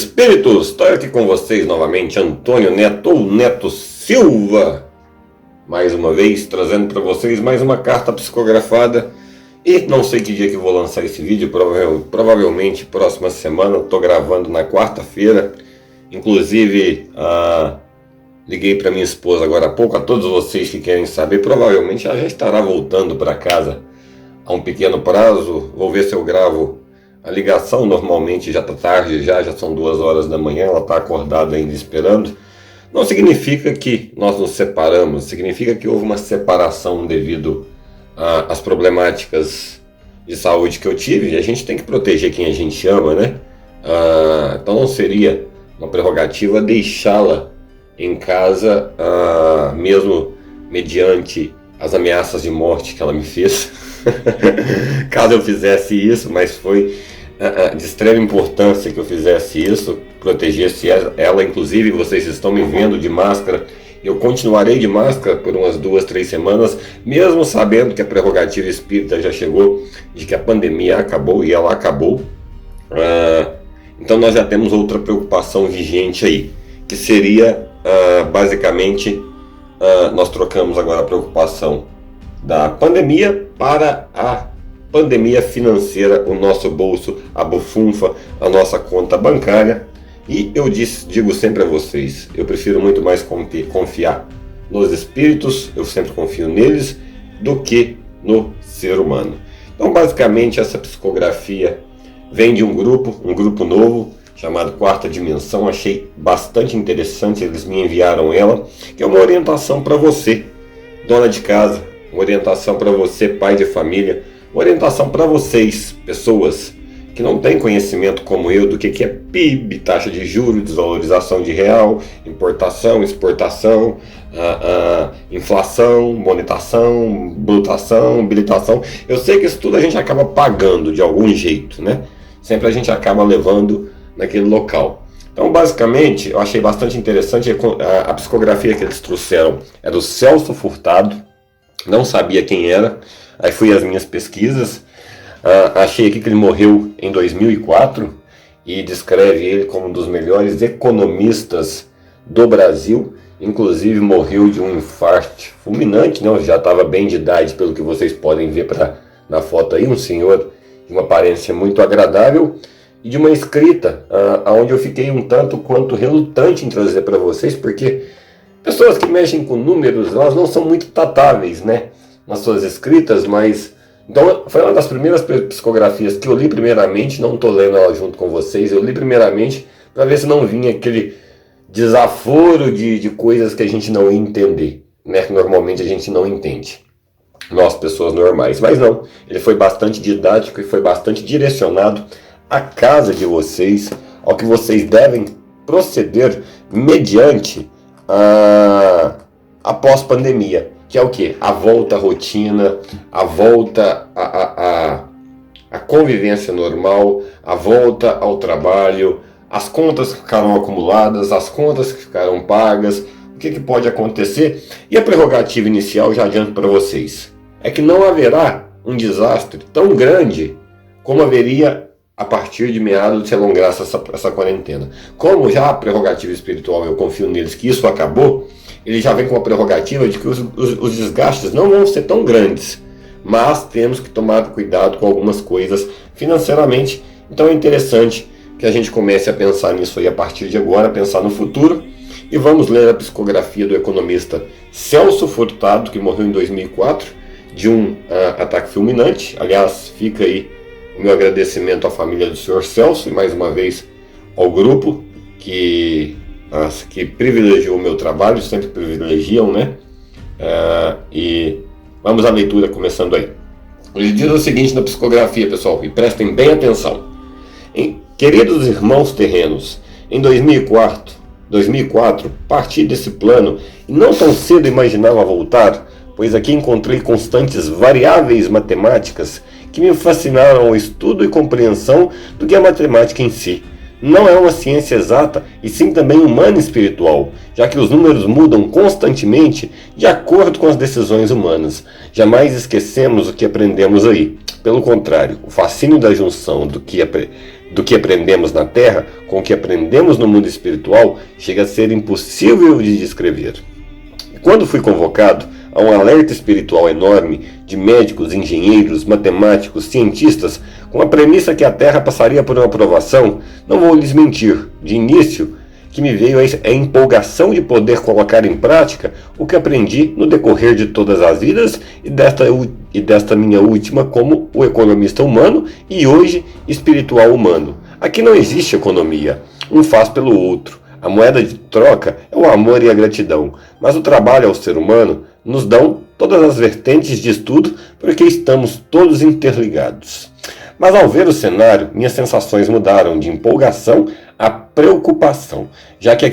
espíritos, estou aqui com vocês novamente, Antônio Neto ou Neto Silva, mais uma vez trazendo para vocês mais uma carta psicografada. E não sei que dia que eu vou lançar esse vídeo, provavelmente próxima semana. Estou gravando na quarta-feira, inclusive liguei para minha esposa agora há pouco. A todos vocês que querem saber, provavelmente ela já estará voltando para casa a um pequeno prazo. Vou ver se eu gravo a ligação. Normalmente já está tarde, já são 2 horas da manhã, ela está acordada ainda esperando. Não significa que nós nos separamos, significa que houve uma separação devido às problemáticas de saúde que eu tive, e a gente tem que proteger quem a gente ama, né? Então não seria uma prerrogativa deixá-la em casa, mesmo mediante as ameaças de morte que ela me fez, caso eu fizesse isso, mas foi de extrema importância que eu fizesse isso, protegesse ela. Inclusive vocês estão me vendo de máscara, eu continuarei de máscara por umas 2, 3 semanas, mesmo sabendo que a prerrogativa espírita já chegou, de que a pandemia acabou, e ela acabou. Então nós já temos outra preocupação vigente aí, que seria basicamente, nós trocamos agora a preocupação da pandemia para a pandemia financeira, o nosso bolso, a bufunfa, a nossa conta bancária. E eu digo sempre a vocês, eu prefiro muito mais confiar nos espíritos, eu sempre confio neles, do que no ser humano. Então basicamente essa psicografia vem de um grupo novo, chamado Quarta Dimensão. Achei bastante interessante, eles me enviaram ela, que é uma orientação para você, dona de casa, uma orientação para você, pai de família, uma orientação para vocês, pessoas que não têm conhecimento como eu do que é PIB, taxa de juros, desvalorização de real, importação, exportação, inflação, monetação, brutação, habilitação. Eu sei que isso tudo a gente acaba pagando de algum jeito, né? Sempre a gente acaba levando naquele local. Então basicamente eu achei bastante interessante a psicografia que eles trouxeram. É do Celso Furtado, não sabia quem era, aí fui às minhas pesquisas. Achei aqui que ele morreu em 2004 e descreve ele como um dos melhores economistas do Brasil. Inclusive morreu de um infarto fulminante, né? Já estava bem de idade, pelo que vocês podem ver na foto aí, um senhor de uma aparência muito agradável e de uma escrita onde eu fiquei um tanto quanto relutante em trazer para vocês, porque pessoas que mexem com números, elas não são muito tatáveis, né, nas suas escritas. Mas então foi uma das primeiras psicografias que eu li primeiramente, não estou lendo ela junto com vocês, eu li primeiramente para ver se não vinha aquele desaforo de coisas que a gente não ia entender, né, que normalmente a gente não entende, nós pessoas normais. Mas não, ele foi bastante didático e foi bastante direcionado à casa de vocês, ao que vocês devem proceder mediante a pós-pandemia, que é o que? A volta à rotina, a volta à convivência normal, a volta ao trabalho, as contas que ficaram acumuladas, as contas que ficaram pagas, o que pode acontecer. E a prerrogativa inicial, já adianto para vocês, é que não haverá um desastre tão grande como haveria a partir de meados de se alongar essa quarentena. Como já a prerrogativa espiritual, eu confio neles que isso acabou, ele já vem com a prerrogativa de que os desgastes não vão ser tão grandes, mas temos que tomar cuidado com algumas coisas financeiramente. Então é interessante que a gente comece a pensar nisso aí a partir de agora, pensar no futuro. E vamos ler a psicografia do economista Celso Furtado, que morreu em 2004, de um ataque fulminante. Aliás, fica aí o meu agradecimento à família do senhor Celso e mais uma vez ao grupo que privilegiou o meu trabalho, sempre privilegiam, né? E vamos à leitura, começando aí. Ele diz o seguinte na psicografia, pessoal, e prestem bem atenção. Queridos irmãos terrenos, em 2004, parti desse plano e não tão cedo imaginava voltar, pois aqui encontrei constantes variáveis matemáticas que me fascinaram ao estudo e compreensão do que é a matemática em si. Não é uma ciência exata, e sim também humana e espiritual, já que os números mudam constantemente de acordo com as decisões humanas. Jamais esquecemos o que aprendemos aí. Pelo contrário, o fascínio da junção do que do que aprendemos na Terra com o que aprendemos no mundo espiritual chega a ser impossível de descrever. Quando fui convocado a um alerta espiritual enorme de médicos, engenheiros, matemáticos, cientistas, com a premissa que a Terra passaria por uma provação, não vou lhes mentir, de início, que me veio a empolgação de poder colocar em prática o que aprendi no decorrer de todas as vidas e desta minha última como o economista humano e hoje espiritual humano. Aqui não existe economia, um faz pelo outro. A moeda de troca é o amor e a gratidão, mas o trabalho ao ser humano nos dão todas as vertentes de estudo porque estamos todos interligados. Mas ao ver o cenário, minhas sensações mudaram de empolgação a preocupação, já que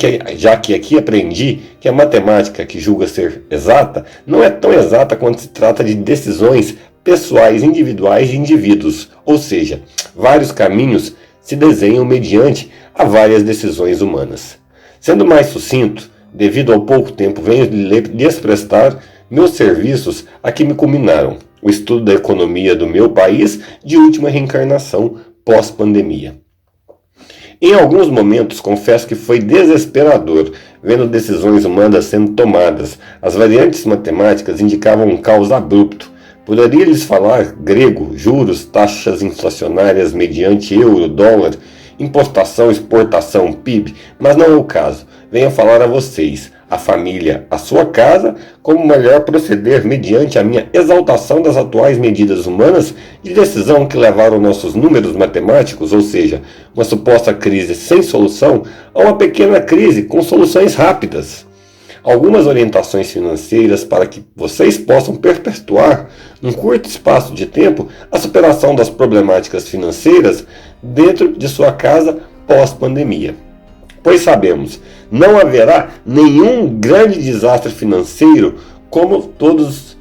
aqui aprendi que a matemática que julga ser exata não é tão exata quando se trata de decisões pessoais individuais de indivíduos, ou seja, vários caminhos se desenham mediante a várias decisões humanas. Sendo mais sucinto, devido ao pouco tempo venho lhes prestar meus serviços a que me culminaram o estudo da economia do meu país de última reencarnação pós-pandemia. Em alguns momentos, confesso que foi desesperador, vendo decisões humanas sendo tomadas. As variantes matemáticas indicavam um caos abrupto. Poderia lhes falar grego, juros, taxas inflacionárias mediante euro, dólar, importação, exportação, PIB, mas não é o caso. Venho falar a vocês, a família, a sua casa, como melhor proceder mediante a minha exaltação das atuais medidas humanas de decisão que levaram nossos números matemáticos, ou seja, uma suposta crise sem solução, a uma pequena crise com soluções rápidas. Algumas orientações financeiras para que vocês possam perpetuar, num curto espaço de tempo, a superação das problemáticas financeiras dentro de sua casa pós-pandemia. Pois sabemos, não haverá nenhum grande desastre financeiro com todos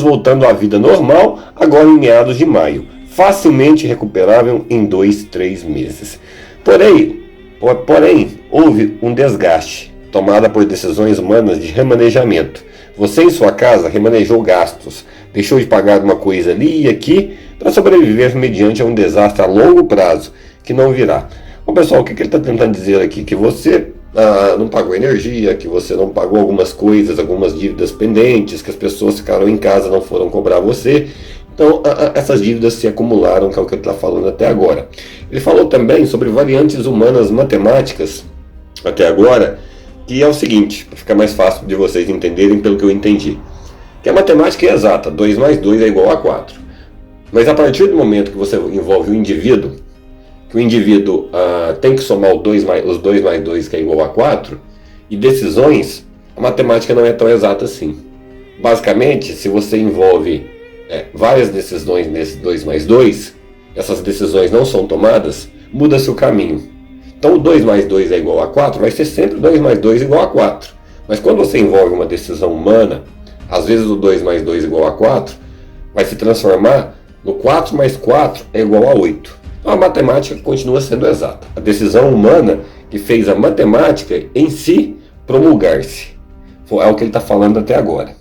voltando à vida normal agora em meados de maio, facilmente recuperável em 2-3 meses. Porém, houve um desgaste, tomada por decisões humanas de remanejamento. Você em sua casa remanejou gastos, deixou de pagar uma coisa ali e aqui para sobreviver mediante a um desastre a longo prazo que não virá. Bom, pessoal, o que ele está tentando dizer aqui? Que você não pagou energia, que você não pagou algumas coisas, algumas dívidas pendentes, que as pessoas ficaram em casa, não foram cobrar você. Então, essas dívidas se acumularam, que é o que ele está falando até agora. Ele falou também sobre variantes humanas matemáticas, até agora, que é o seguinte, para ficar mais fácil de vocês entenderem pelo que eu entendi. Que a matemática é exata, 2 mais 2 é igual a 4. Mas a partir do momento que você envolve o indivíduo, que o indivíduo tem que somar os 2 mais 2, que é igual a 4, e decisões, a matemática não é tão exata assim. Basicamente, se você envolve várias decisões nesse 2 mais 2, essas decisões não são tomadas, muda-se o caminho. Então o 2 mais 2 é igual a 4, vai ser sempre 2 mais 2 igual a 4. Mas quando você envolve uma decisão humana, às vezes o 2 mais 2 igual a 4, vai se transformar no 4 mais 4 é igual a 8. Então a matemática continua sendo exata. A decisão humana que fez a matemática em si promulgar-se. É o que ele está falando até agora.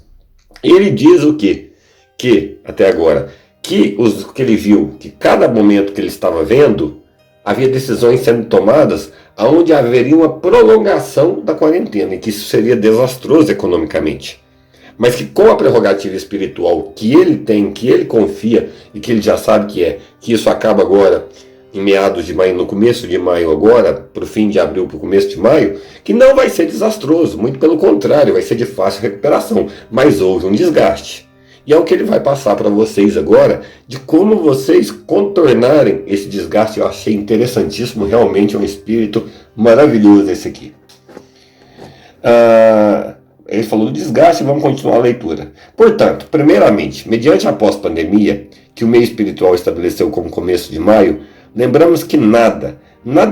Ele diz o quê? Que, até agora, que ele viu que cada momento que ele estava vendo, havia decisões sendo tomadas onde haveria uma prolongação da quarentena, e que isso seria desastroso economicamente. Mas que com a prerrogativa espiritual que ele tem, que ele confia e que ele já sabe que isso acaba agora em meados de maio, no começo de maio agora, para o fim de abril, para o começo de maio, que não vai ser desastroso, muito pelo contrário, vai ser de fácil recuperação, mas houve um desgaste. E é o que ele vai passar para vocês agora, de como vocês contornarem esse desgaste. Eu achei interessantíssimo, realmente é um espírito maravilhoso esse aqui. Ele falou do desgaste, vamos continuar a leitura. Portanto, primeiramente, mediante a pós-pandemia, que o meio espiritual estabeleceu como começo de maio, lembramos que nada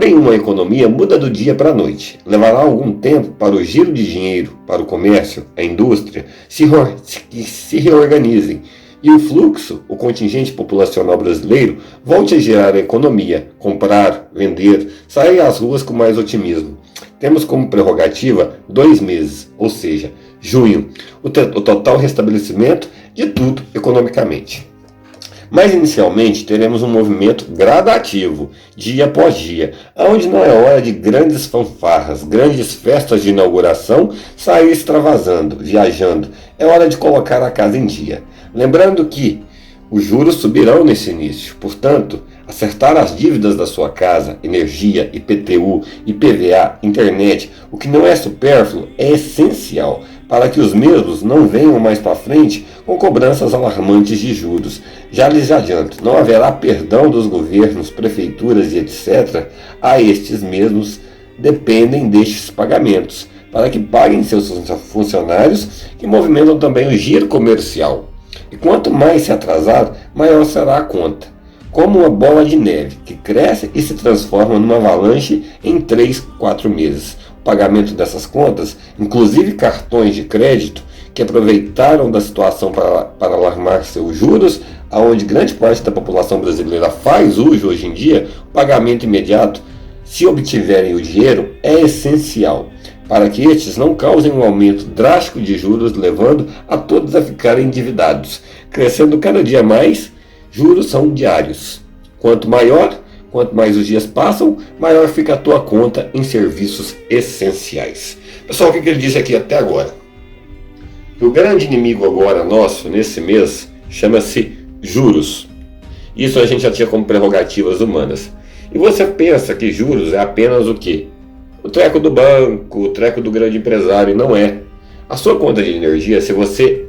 em uma economia muda do dia para a noite. Levará algum tempo para o giro de dinheiro, para o comércio, a indústria, se reorganizem. E o fluxo, o contingente populacional brasileiro, volte a gerar a economia, comprar, vender, sair às ruas com mais otimismo. Temos como prerrogativa 2 meses, ou seja, junho, o total restabelecimento de tudo economicamente. Mas inicialmente teremos um movimento gradativo, dia após dia, onde não é hora de grandes fanfarras, grandes festas de inauguração, sair extravasando, viajando. É hora de colocar a casa em dia. Lembrando que os juros subirão nesse início, portanto, acertar as dívidas da sua casa, energia, IPTU, IPVA, internet, o que não é supérfluo, é essencial para que os mesmos não venham mais para frente com cobranças alarmantes de juros. Já lhes adianto, não haverá perdão dos governos, prefeituras e etc. a estes mesmos dependem destes pagamentos, para que paguem seus funcionários que movimentam também o giro comercial. E quanto mais se atrasar, maior será a conta. Como uma bola de neve, que cresce e se transforma numa avalanche em 3, 4 meses. O pagamento dessas contas, inclusive cartões de crédito, que aproveitaram da situação para alarmar seus juros, aonde grande parte da população brasileira faz uso hoje em dia, o pagamento imediato, se obtiverem o dinheiro, é essencial, para que estes não causem um aumento drástico de juros, levando a todos a ficarem endividados, crescendo cada dia mais. Juros são diários. Quanto mais os dias passam, maior fica a tua conta em serviços essenciais. Pessoal, o que ele disse aqui até agora? O grande inimigo agora nosso, nesse mês, chama-se juros. Isso a gente já tinha como prerrogativas humanas. E você pensa que juros é apenas o quê? O treco do banco, o treco do grande empresário. Não é. A sua conta de energia, se você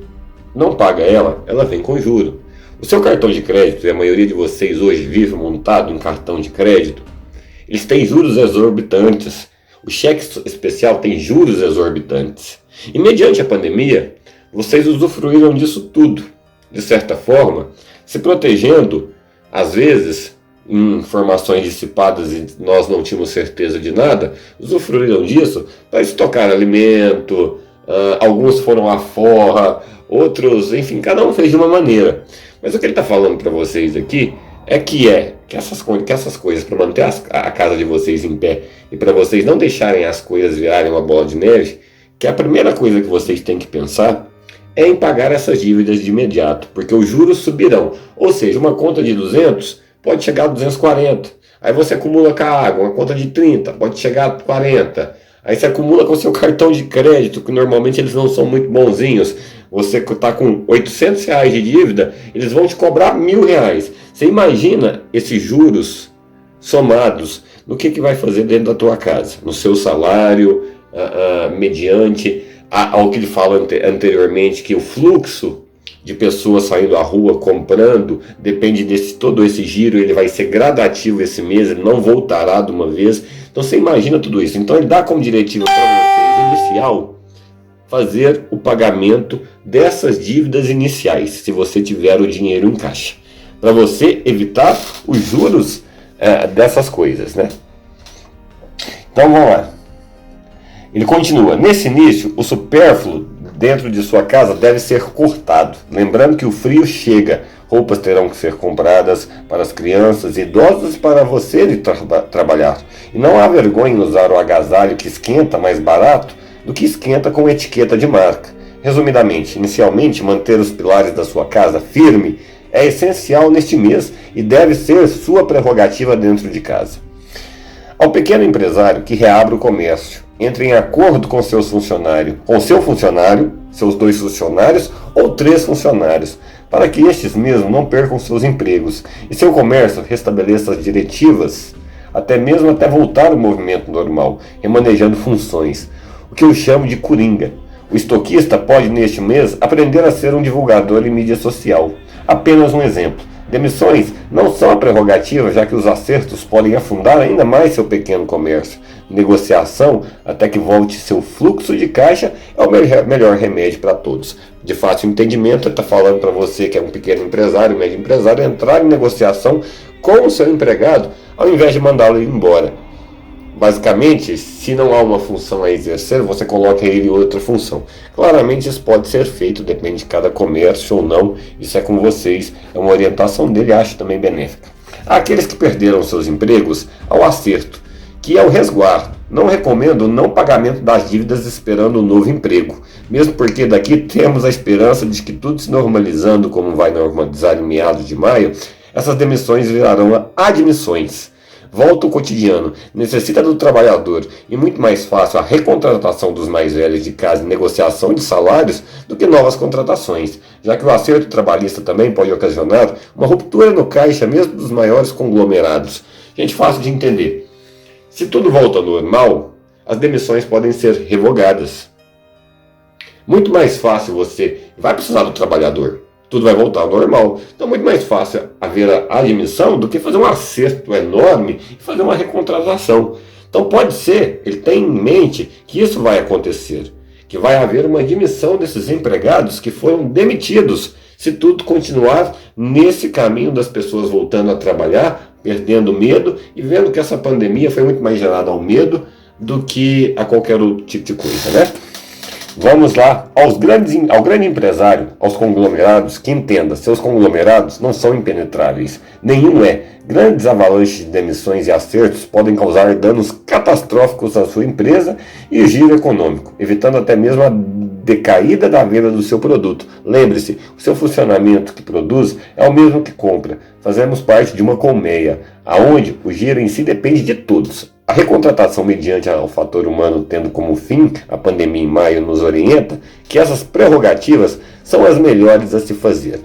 não paga ela, ela vem com juro. O seu cartão de crédito, e a maioria de vocês hoje vive montado em cartão de crédito, eles têm juros exorbitantes. O cheque especial tem juros exorbitantes. E mediante a pandemia, vocês usufruíram disso tudo. De certa forma, se protegendo, às vezes, em informações dissipadas e nós não tínhamos certeza de nada, usufruíram disso para estocar alimento, alguns foram à forra, outros, enfim, cada um fez de uma maneira. Mas o que ele está falando para vocês aqui é que essas coisas, para manter a casa de vocês em pé e para vocês não deixarem as coisas virarem uma bola de neve, que a primeira coisa que vocês têm que pensar é em pagar essas dívidas de imediato, porque os juros subirão. Ou seja, uma conta de 200 pode chegar a 240. Aí você acumula com a água, uma conta de 30 pode chegar a 40. Aí você acumula com o seu cartão de crédito, que normalmente eles não são muito bonzinhos. Você está com R$800 de dívida, eles vão te cobrar R$1.000. Você imagina esses juros somados no que vai fazer dentro da tua casa, no seu salário, mediante ao que ele fala anteriormente, que o fluxo de pessoas saindo à rua comprando depende desse todo esse giro, ele vai ser gradativo esse mês, ele não voltará de uma vez. Então você imagina tudo isso. Então ele dá como diretiva para vocês inicial fazer o pagamento dessas dívidas iniciais, se você tiver o dinheiro em caixa, para você evitar os juros dessas coisas, né? Então vamos lá. Ele continua: nesse início, o supérfluo dentro de sua casa deve ser cortado. Lembrando que o frio chega, roupas terão que ser compradas para as crianças, idosos para você ir trabalhar. E não há vergonha em usar o agasalho que esquenta mais barato do que esquenta com etiqueta de marca. Resumidamente, inicialmente, manter os pilares da sua casa firme é essencial neste mês e deve ser sua prerrogativa dentro de casa. Ao pequeno empresário que reabra o comércio, entre em acordo com seu funcionário, seus 2 funcionários ou 3 funcionários, para que estes mesmos não percam seus empregos e seu comércio restabeleça as diretivas, até voltar ao movimento normal, remanejando funções, o que eu chamo de coringa. O estoquista pode, neste mês, aprender a ser um divulgador em mídia social. Apenas um exemplo. Demissões não são a prerrogativa, já que os acertos podem afundar ainda mais seu pequeno comércio. Negociação, até que volte seu fluxo de caixa, é o melhor remédio para todos. De fácil entendimento, ele está falando para você que é um pequeno empresário, médio empresário, entrar em negociação com o seu empregado, ao invés de mandá-lo ir embora. Basicamente, se não há uma função a exercer, você coloca ele em outra função. Claramente isso pode ser feito, depende de cada comércio ou não, isso é com vocês, é uma orientação dele, acho também benéfica. Há aqueles que perderam seus empregos ao acerto, que é o resguardo. não recomendo o não pagamento das dívidas esperando um novo emprego, mesmo porque daqui temos a esperança de que tudo se normalizando como vai normalizar em meados de maio, essas demissões virarão admissões. Volta ao cotidiano, necessita do trabalhador e muito mais fácil a recontratação dos mais velhos de casa e negociação de salários do que novas contratações, já que o acerto trabalhista também pode ocasionar uma ruptura no caixa mesmo dos maiores conglomerados. Gente, fácil de entender. Se tudo volta ao normal, as demissões podem ser revogadas. Muito mais fácil você vai precisar do trabalhador. Tudo vai voltar ao normal. Então, muito mais fácil haver a admissão do que fazer um acerto enorme e fazer uma recontratação. Então, pode ser, ele tem em mente que isso vai acontecer, que vai haver uma admissão desses empregados que foram demitidos, se tudo continuar nesse caminho das pessoas voltando a trabalhar, perdendo medo e vendo que essa pandemia foi muito mais gerada ao medo do que a qualquer outro tipo de coisa, né? Vamos lá ao grande empresário, aos conglomerados, que entenda, seus conglomerados não são impenetráveis, nenhum é. Grandes avalanches de demissões e acertos podem causar danos catastróficos à sua empresa e giro econômico, evitando até mesmo a decaída da venda do seu produto. Lembre-se, o seu funcionamento que produz é o mesmo que compra. Fazemos parte de uma colmeia, aonde o giro em si depende de todos. A recontratação mediante o fator humano tendo como fim a pandemia em maio nos orienta que essas prerrogativas são as melhores a se fazer.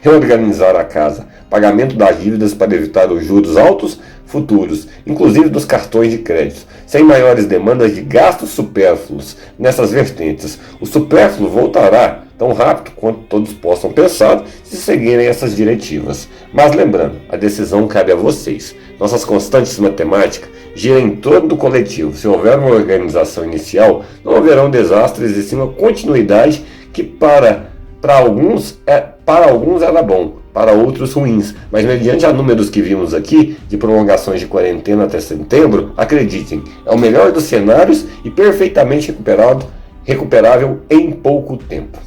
Reorganizar a casa, pagamento das dívidas para evitar os juros altos futuros, inclusive dos cartões de crédito, sem maiores demandas de gastos supérfluos nessas vertentes. O supérfluo voltará tão rápido quanto todos possam pensar se seguirem essas diretivas. Mas lembrando, a decisão cabe a vocês. Nossas constantes matemáticas giram em torno do coletivo. Se houver uma organização inicial, não haverão desastres e sim uma continuidade que para alguns era bom, para outros ruins. Mas mediante a números que vimos aqui, de prolongações de quarentena até setembro, acreditem, é o melhor dos cenários e perfeitamente recuperável em pouco tempo.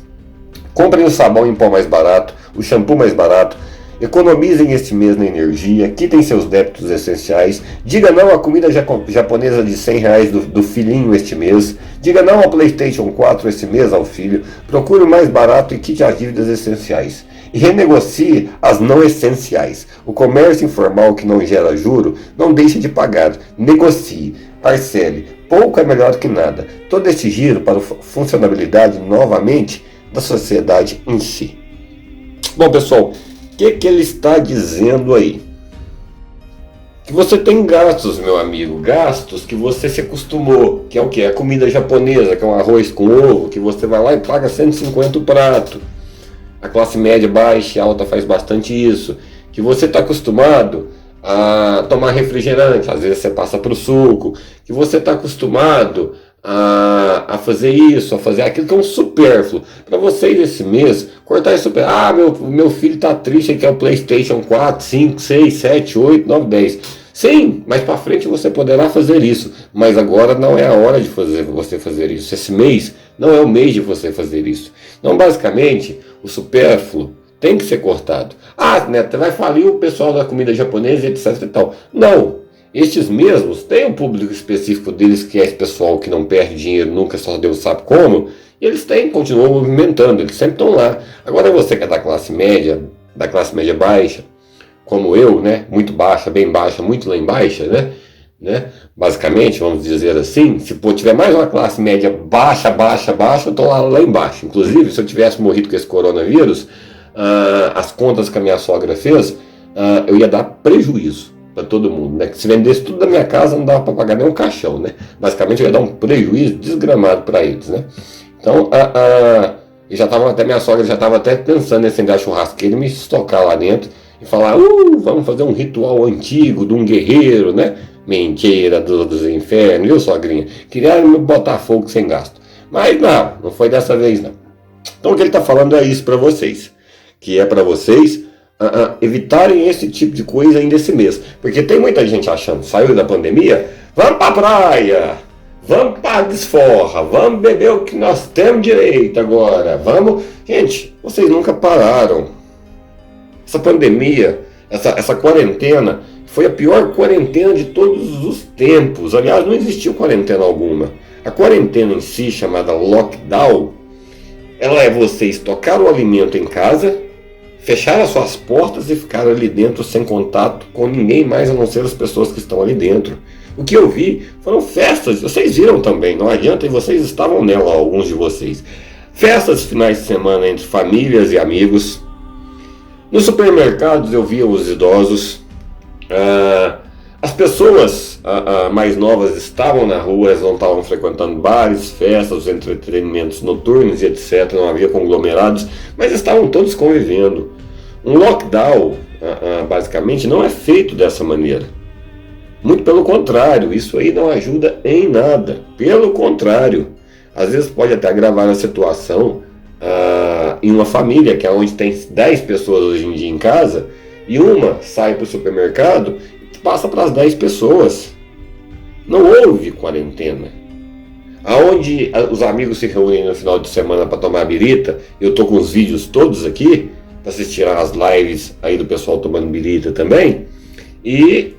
Comprem o sabão em pó mais barato, o shampoo mais barato, economizem este mês na energia, quitem seus débitos essenciais, diga não à comida japonesa de R$100 do filhinho este mês, diga não ao PlayStation 4 este mês ao filho, procure o mais barato e quite as dívidas essenciais. E renegocie as não essenciais. O comércio informal que não gera juro, não deixe de pagar, negocie, parcele, pouco é melhor que nada. Todo este giro para a funcionalidade novamente da sociedade em si. Bom, pessoal, o que ele está dizendo aí? Que você tem gastos, meu amigo, gastos que você se acostumou, que é o que? A comida japonesa, que é um arroz com ovo, que você vai lá e paga 150 o prato. A classe média, baixa e alta faz bastante isso. Que você está acostumado a tomar refrigerante, às vezes você passa para o suco. Que você está acostumado a fazer isso, a fazer aquilo, que é um supérfluo. Para vocês esse mês, cortar esse supérfluo. Ah, meu filho está triste, que é o PlayStation 4, 5, 6, 7, 8, 9, 10. Sim, mais para frente você poderá fazer isso. Mas agora não é a hora de você fazer isso. Esse mês não é o mês de você fazer isso. Então, basicamente, o supérfluo tem que ser cortado. Ah, Neto, vai falir o pessoal da comida japonesa, etc e tal. Não. Estes mesmos têm um público específico deles, que é esse pessoal que não perde dinheiro nunca, só Deus sabe como, e eles continuam movimentando, eles sempre estão lá. Agora você que é da classe média baixa, como eu, né, muito baixa, bem baixa, muito lá em baixa, né, basicamente, vamos dizer assim, se tiver mais uma classe média baixa, eu estou lá embaixo. Inclusive, se eu tivesse morrido com esse coronavírus, as contas que a minha sogra fez, eu ia dar prejuízo para todo mundo, né? Se vendesse tudo da minha casa, não dava para pagar nem um caixão, né? Basicamente, eu ia dar um prejuízo desgramado para eles, né? Então, minha sogra já estava até pensando em acender a churrasqueira e me estocar lá dentro e falar, vamos fazer um ritual antigo de um guerreiro, né? Mentira dos infernos, viu, sogrinha? Queria me botar fogo sem gasto. Mas não foi dessa vez, não. Então, o que ele está falando é isso para vocês, que é para vocês evitarem esse tipo de coisa ainda esse mês. Porque tem muita gente achando, saiu da pandemia, vamos pra praia, vamos pra desforra, vamos beber o que nós temos direito agora, vamos... Gente, vocês nunca pararam. Essa pandemia, essa quarentena, Foi a pior quarentena de todos os tempos. Aliás, não existiu quarentena alguma. A quarentena em si, chamada lockdown, ela é você estocar o alimento em casa, fechar as suas portas e ficar ali dentro sem contato com ninguém mais a não ser as pessoas que estão ali dentro. O que eu vi foram festas, vocês viram também, não adianta, e vocês estavam nela, alguns de vocês. Festas de finais de semana entre famílias e amigos. Nos supermercados eu via os idosos. As pessoas mais novas estavam na rua, elas não estavam frequentando bares, festas, entretenimentos noturnos e etc. Não havia conglomerados, mas estavam todos convivendo. Um lockdown, basicamente, não é feito dessa maneira. Muito pelo contrário, isso aí não ajuda em nada. Pelo contrário, às vezes pode até agravar a situação em uma família, que é onde tem 10 pessoas hoje em dia em casa, e uma sai para o supermercado e passa para as 10 pessoas. Não houve quarentena. Aonde os amigos se reúnem no final de semana para tomar birita, eu estou com os vídeos todos aqui, para assistir às lives aí do pessoal tomando birita também, e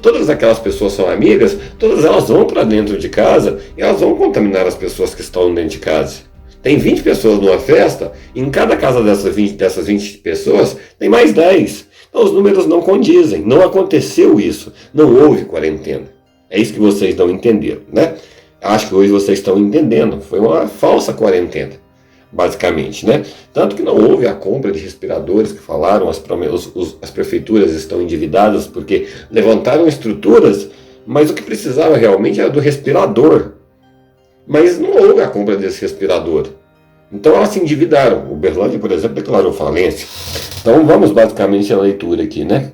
todas aquelas pessoas são amigas, todas elas vão para dentro de casa e elas vão contaminar as pessoas que estão dentro de casa. Tem 20 pessoas numa festa, e em cada casa dessas 20 pessoas tem mais 10. Então os números não condizem, não aconteceu isso, não houve quarentena. É isso que vocês não entenderam, né? Acho que hoje vocês estão entendendo, foi uma falsa quarentena, basicamente, né? Tanto que não houve a compra de respiradores que falaram, as prefeituras estão endividadas porque levantaram estruturas, mas o que precisava realmente era do respirador. Mas não houve a compra desse respirador. Então elas se endividaram. Uberlândia, por exemplo, declarou falência. Então vamos basicamente à leitura aqui, né?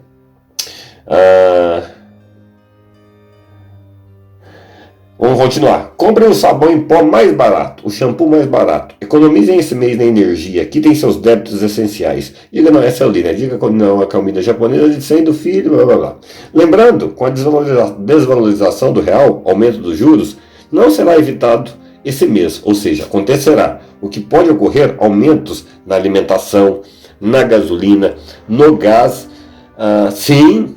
Vamos continuar. Comprem o sabão em pó mais barato, o shampoo mais barato. Economizem esse mês na energia. Aqui tem seus débitos essenciais. Diga não, essa é ali, né? Diga não a comida japonesa de 100 do filho, blá blá blá. Lembrando, com a desvalorização do real, aumento dos juros, não será evitado esse mês, ou seja, acontecerá. O que pode ocorrer, aumentos na alimentação, na gasolina, no gás. Sim,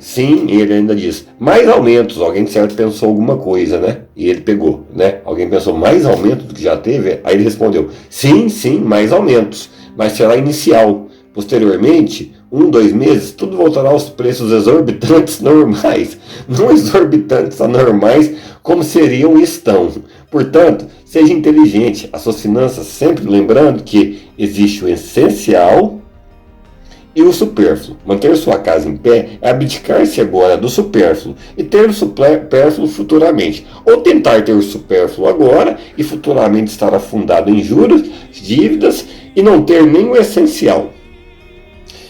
ele ainda diz, mais aumentos. Alguém de certo pensou alguma coisa, né? E ele pegou, né? Alguém pensou mais aumentos do que já teve? Aí ele respondeu, sim, mais aumentos, mas será inicial. Posteriormente, 2 meses, tudo voltará aos preços exorbitantes normais. Não exorbitantes anormais, como seriam e estão. Portanto, seja inteligente, as suas finanças, sempre lembrando que existe o essencial e o supérfluo. Manter sua casa em pé é abdicar-se agora do supérfluo e ter o supérfluo futuramente. Ou tentar ter o supérfluo agora e futuramente estar afundado em juros, dívidas e não ter nem o essencial.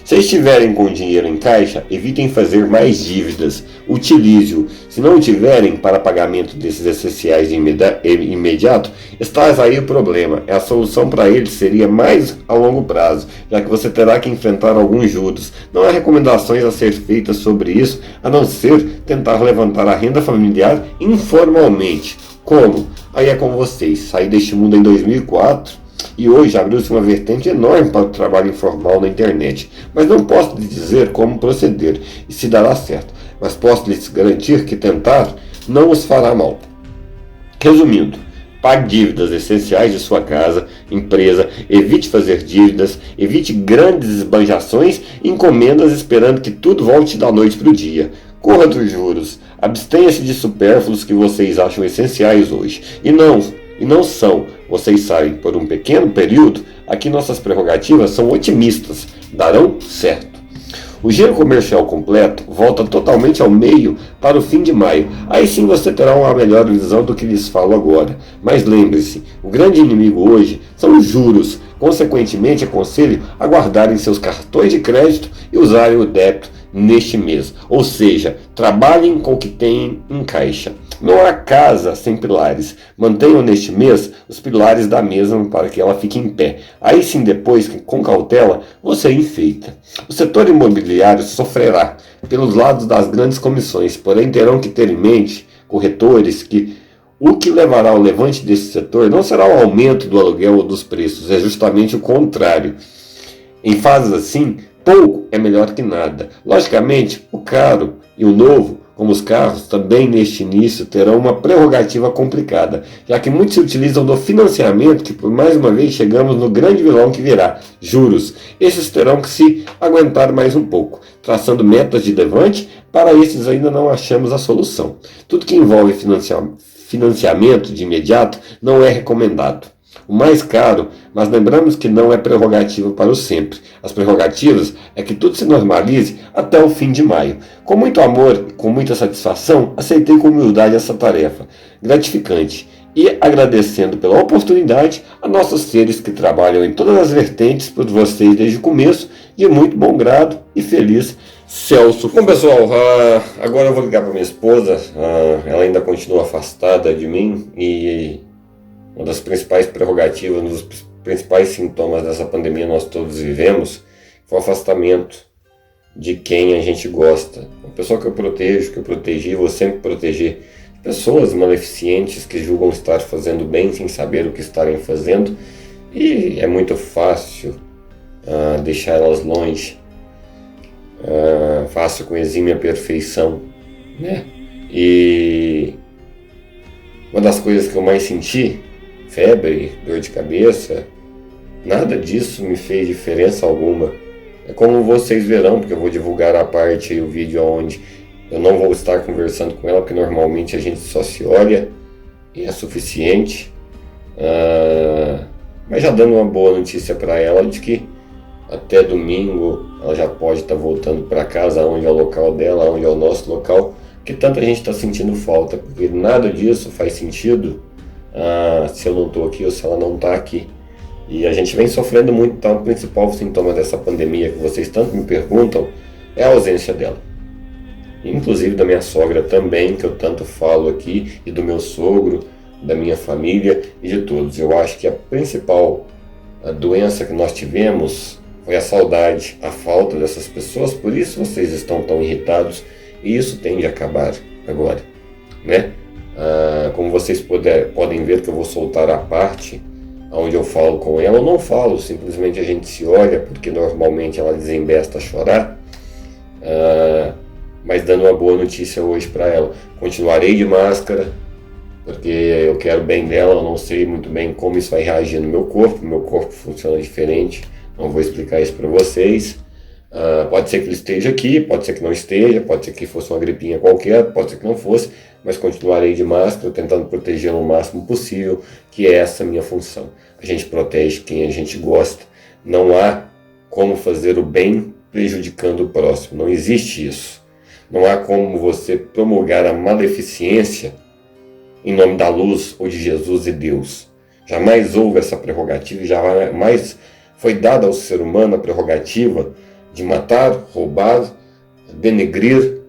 Se estiverem com dinheiro em caixa, evitem fazer mais dívidas. Utilize-o. Se não tiverem para pagamento desses essenciais de imediato, está aí o problema. A solução para eles seria mais a longo prazo, já que você terá que enfrentar alguns juros. Não há recomendações a ser feitas sobre isso, a não ser tentar levantar a renda familiar informalmente. Como? Aí é com vocês. Saí deste mundo em 2004. E hoje abriu-se uma vertente enorme para o trabalho informal na internet. Mas não posso lhes dizer como proceder e se dará certo. Mas posso lhes garantir que tentar não os fará mal. Resumindo, pague dívidas essenciais de sua casa, empresa, evite fazer dívidas, evite grandes esbanjações e encomendas esperando que tudo volte da noite para o dia. Corra dos juros, abstenha-se de supérfluos que vocês acham essenciais hoje. E não são, vocês sabem, por um pequeno período, aqui nossas prerrogativas são otimistas, darão certo. O giro comercial completo volta totalmente ao meio para o fim de maio. Aí sim você terá uma melhor visão do que lhes falo agora. Mas lembre-se, o grande inimigo hoje são os juros. Consequentemente, aconselho a guardarem seus cartões de crédito e usarem o débito neste mês. Ou seja, trabalhem com o que têm em caixa. Não há casa sem pilares. Mantenham neste mês os pilares da mesma para que ela fique em pé. Aí sim, depois, com cautela, você enfeita. O setor imobiliário sofrerá pelos lados das grandes comissões, porém terão que ter em mente, corretores, que o que levará ao levante desse setor não será o aumento do aluguel ou dos preços, é justamente o contrário. Em fases assim, pouco é melhor que nada. Logicamente, o caro e o novo, como os carros, também neste início terão uma prerrogativa complicada, já que muitos se utilizam do financiamento, que por mais uma vez chegamos no grande vilão que virá, juros. Esses terão que se aguentar mais um pouco, traçando metas de levante. Para esses ainda não achamos a solução. Tudo que envolve financiamento de imediato não é recomendado. O mais caro, mas lembramos que não é prerrogativa para o sempre. As prerrogativas é que tudo se normalize até o fim de maio. Com muito amor e com muita satisfação, aceitei com humildade essa tarefa gratificante e agradecendo pela oportunidade a nossos seres que trabalham em todas as vertentes por vocês desde o começo, de muito bom grado e feliz, Celso. Bom, pessoal, agora eu vou ligar para minha esposa. Ela ainda continua afastada de mim e uma das principais prerrogativas, um dos principais sintomas dessa pandemia nós todos vivemos foi o afastamento de quem a gente gosta. A pessoa que eu protejo, que eu protegi, vou sempre proteger pessoas maleficentes que julgam estar fazendo bem sem saber o que estarem fazendo, e é muito fácil deixar elas longe, fácil com exímia perfeição, né? E uma das coisas que eu mais senti, febre, dor de cabeça, nada disso me fez diferença alguma. É como vocês verão, porque eu vou divulgar a parte e o vídeo onde eu não vou estar conversando com ela, porque normalmente a gente só se olha e é suficiente. Mas já dando uma boa notícia para ela de que até domingo ela já pode estar voltando para casa, onde é o local dela, onde é o nosso local, que tanta gente está sentindo falta, porque nada disso faz sentido se eu não estou aqui ou se ela não está aqui. E a gente vem sofrendo muito, então o principal sintoma dessa pandemia que vocês tanto me perguntam é a ausência dela. Inclusive da minha sogra também, que eu tanto falo aqui, e do meu sogro, da minha família e de todos. Eu acho que a principal doença que nós tivemos foi a saudade, a falta dessas pessoas, por isso vocês estão tão irritados, e isso tende a acabar agora, né? Como vocês podem ver que eu vou soltar a parte onde eu falo com ela. Eu não falo, simplesmente a gente se olha, porque normalmente ela desembesta a chorar, mas dando uma boa notícia hoje para ela. Continuarei de máscara, porque eu quero bem dela, eu não sei muito bem como isso vai reagir no meu corpo funciona diferente, não vou explicar isso para vocês. Pode ser que ele esteja aqui, pode ser que não esteja, pode ser que fosse uma gripinha qualquer, pode ser que não fosse, mas continuarei de máscara, tentando protegê-lo o máximo possível, que é essa minha função. A gente protege quem a gente gosta. Não há como fazer o bem prejudicando o próximo, não existe isso. Não há como você promulgar a maleficência em nome da luz ou de Jesus e Deus. Jamais houve essa prerrogativa, jamais foi dada ao ser humano a prerrogativa de matar, roubar, denegrir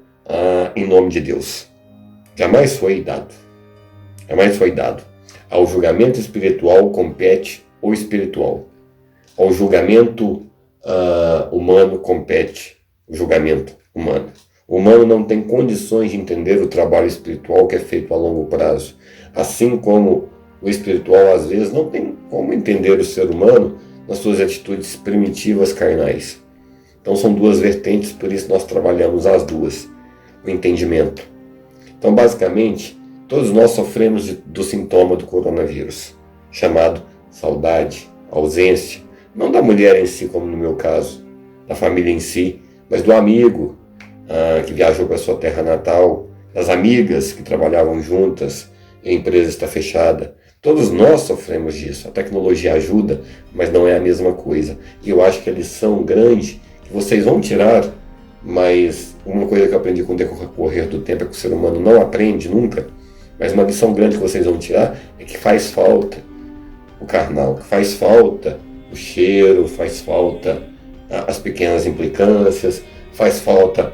em nome de Deus. Jamais foi dado. Jamais foi dado. Ao julgamento espiritual compete o espiritual. Ao julgamento humano compete o julgamento humano. O humano não tem condições de entender o trabalho espiritual que é feito a longo prazo. Assim como o espiritual, às vezes, não tem como entender o ser humano nas suas atitudes primitivas carnais. Então são duas vertentes, por isso nós trabalhamos as duas. O entendimento. Então, basicamente, todos nós sofremos do sintoma do coronavírus, chamado saudade, ausência, não da mulher em si, como no meu caso, da família em si, mas do amigo que viajou para sua terra natal, das amigas que trabalhavam juntas e a empresa está fechada. Todos nós sofremos disso. A tecnologia ajuda, mas não é a mesma coisa. E eu acho que a lição grande que vocês vão tirar, mas uma coisa que eu aprendi com o decorrer do tempo é que o ser humano não aprende nunca, mas uma lição grande que vocês vão tirar é que faz falta o carnal, que faz falta o cheiro, faz falta as pequenas implicâncias, faz falta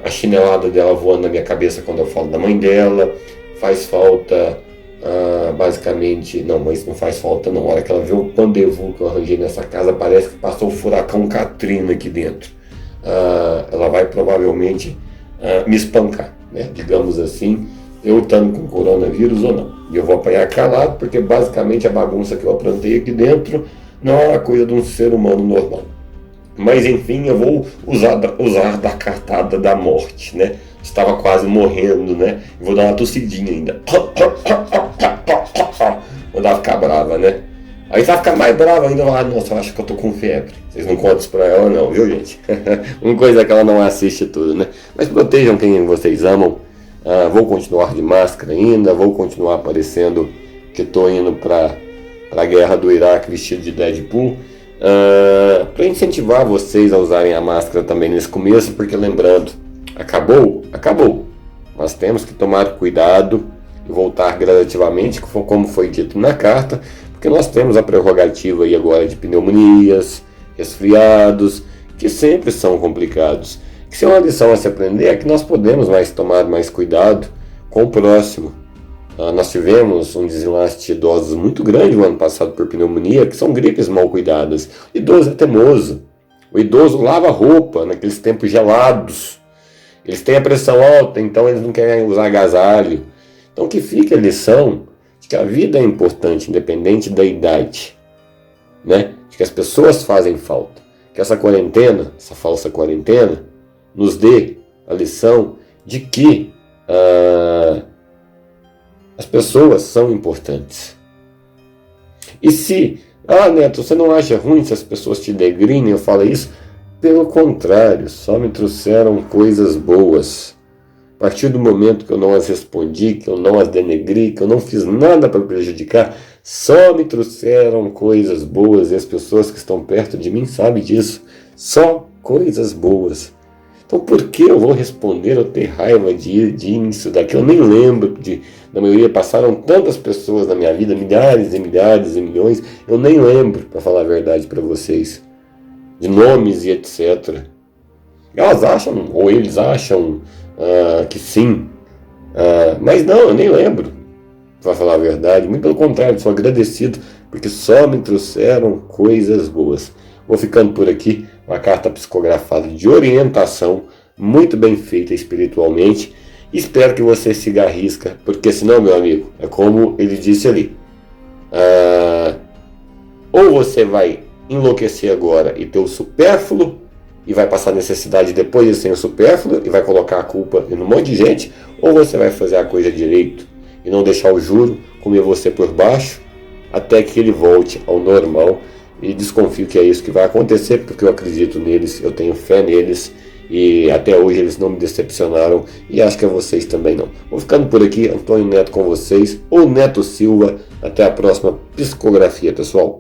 a chinelada dela voando na minha cabeça quando eu falo da mãe dela, faz falta basicamente, não, mas não faz falta não, a hora que ela vê o pandevô que eu arranjei nessa casa, parece que passou o furacão Katrina aqui dentro. Ela vai provavelmente me espancar, né? Digamos assim, eu estando com coronavírus ou não. E eu vou apanhar calado, porque basicamente a bagunça que eu aprontei aqui dentro não é uma coisa de um ser humano normal. Mas enfim, eu vou usar da cartada da morte, né? Estava quase morrendo, né? Vou dar uma tossidinha ainda. Mandar ficar brava, né? Aí você vai ficar mais brava ainda. Nossa, eu acho que eu tô com febre. Vocês não contam isso pra ela não, viu, gente? Uma coisa é que ela não assiste tudo, né? Mas protejam quem vocês amam. Vou continuar de máscara ainda. Vou continuar aparecendo que tô indo pra guerra do Iraque vestido de Deadpool. Para incentivar vocês a usarem a máscara também nesse começo, porque lembrando, acabou, mas temos que tomar cuidado e voltar gradativamente, como foi dito na carta, porque nós temos a prerrogativa aí agora de pneumonias, resfriados, que sempre são complicados. Que se é uma lição a se aprender é que nós podemos tomar mais cuidado com o próximo. Nós tivemos um desenlace de idosos muito grande no ano passado por pneumonia, que são gripes mal cuidadas. O idoso é teimoso. O idoso lava roupa naqueles tempos gelados. Eles têm a pressão alta, então eles não querem usar agasalho. Então que fique a lição de que a vida é importante, independente da idade. Né? De que as pessoas fazem falta. Que essa quarentena, essa falsa quarentena, nos dê a lição de que as pessoas são importantes. E se, Neto, você não acha ruim se as pessoas te degrinem? Eu falo isso. Pelo contrário, só me trouxeram coisas boas. A partir do momento que eu não as respondi, que eu não as denegri, que eu não fiz nada para prejudicar, só me trouxeram coisas boas. E as pessoas que estão perto de mim sabem disso. Só coisas boas. Então por que eu vou responder ou ter raiva disso, daqui? Eu nem lembro da maioria, passaram tantas pessoas na minha vida, milhares e milhares e milhões, eu nem lembro, para falar a verdade para vocês, de nomes e etc. Elas acham, ou eles acham que sim, mas não, eu nem lembro, para falar a verdade. Muito pelo contrário, sou agradecido, porque só me trouxeram coisas boas. Vou ficando por aqui, uma carta psicografada de orientação, muito bem feita espiritualmente. Espero que você siga a risca, porque senão, meu amigo, é como ele disse ali. Ou você vai enlouquecer agora e ter o supérfluo, e vai passar necessidade depois de sem o supérfluo, e vai colocar a culpa em um monte de gente, ou você vai fazer a coisa direito, e não deixar o juro comer você por baixo, até que ele volte ao normal. E desconfio que é isso que vai acontecer, porque eu acredito neles, eu tenho fé neles, e até hoje eles não me decepcionaram, e acho que a vocês também não. Vou ficando por aqui, Antônio Neto com vocês, ou Neto Silva. Até a próxima psicografia, pessoal.